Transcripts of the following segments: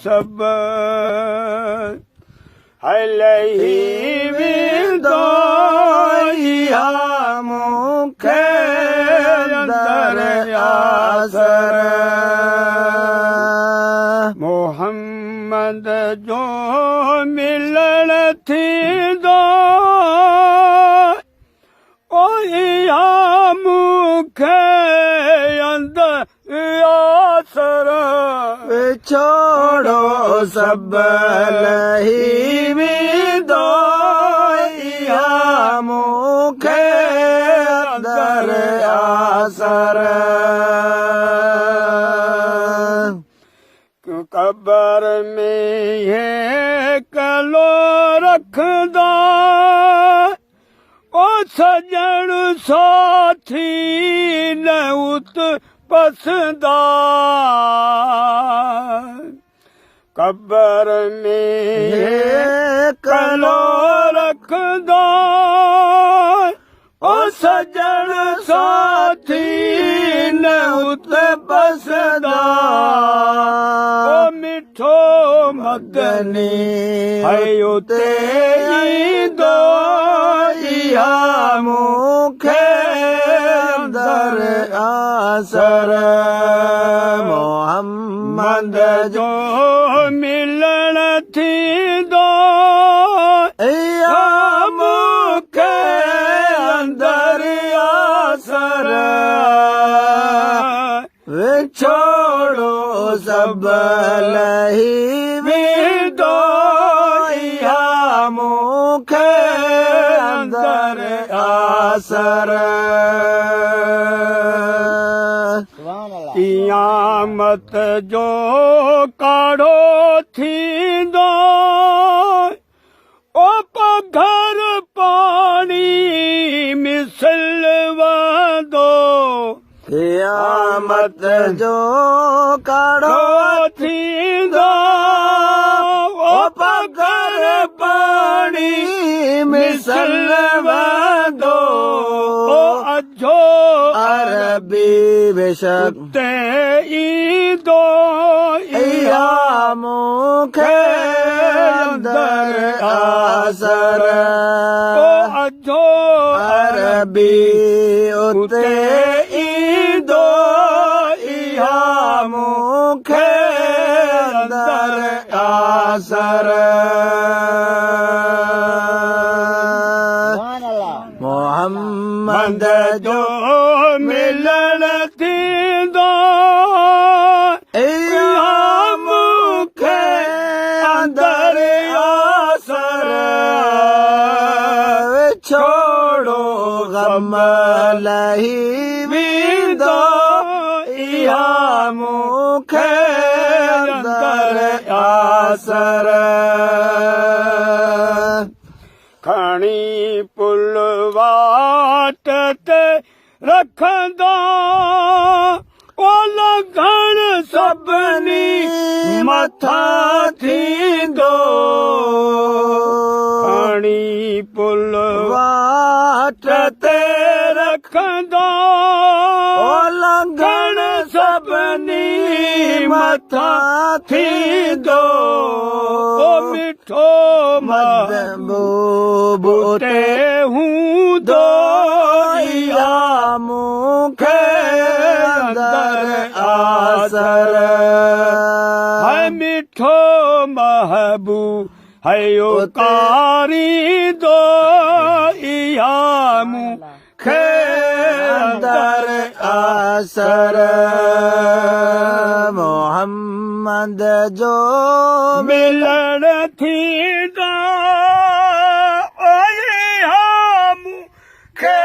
सब हलही विदो इहा मूंखे अंदर आसर मोहम्मद जो मिलण थींदो ओ इहा मूंखे अंदर आसर छोड़ो सब लही विदो इहा मूंखे अंदर आसर कबर में ये कलो रखदा ओ सजण साथी न उत पसंदा कबर में कलो रखदा ओ सजण साथी न उत पसंदा ओ मिठो मदनी है उते ईंदो इहा मूंखे अंदर आसर मोहम्मद जो मिलण थींदो इहा मूंखे अंदर आसर छोड़ो सब लही विदो इहा मूंखे अंदर आसर क़यामत जो काढ़ो थींदो ओ पघर पाणी मिसल वंदो क़यामत जो काढ़ो थींदो ओ पघर पाणी मिसल वंदो ओ अजो अरबी बेशक ते ईंदो इहा मूंखे अंदर आसर ओ अजो अरबी उते ईंदो इहा मूंखे अंदर आसर मोहम्मद जो मिलण थींदो इहा मूंखे अंदर आसर छोड़ो गम लही विदो इहा मूंखे अंदर आसर खणी पुल वाट ते रखंदा ओ लंघण सभिनी मथा थींदो खणी पुल वाट ते रखंदा ओ लंघण सभिनी मथा थींदो ओ मिठो महबूब उते हूंदो इहा मूंखे अंदर आसर है मिठो महबूब है उकारी दो इहा मूंखे अंदर आसर मोहम्मद जो मिलण थींदो इहा मूंखे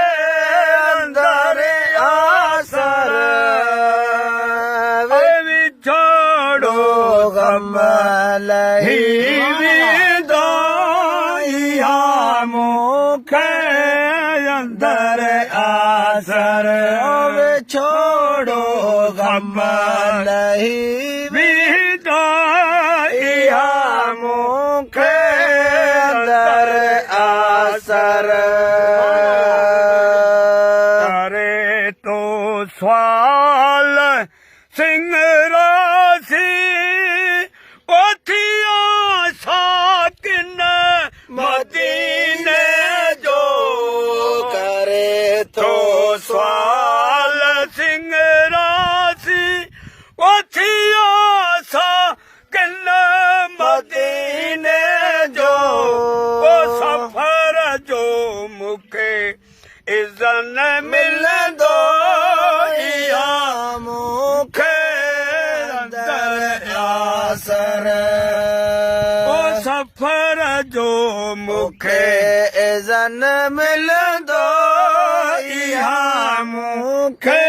अंदर आसर विछोड़ो गम लही विदो इहा मूंखे अंदर आसर विछोड़ो गम लही विदो इहा मूंखे अंदर आसर करे तो स्वाल सिंगरासी ओ आसर ओ सफ़र जो मूंखे इज़न मिलंदो इहा मूंखे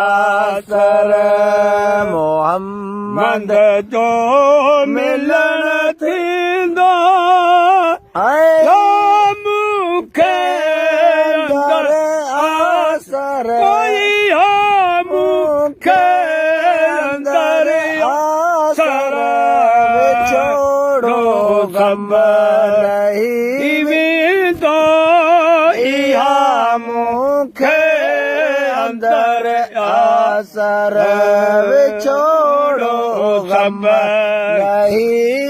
आसर मोहम्मद जो मिलण थींदो मूंखे आसर मूंखे अंदर आसर छोड़ो गम नहीं वेंदो इहा मूंखे अंदर आसर छोड़ो गम नहीं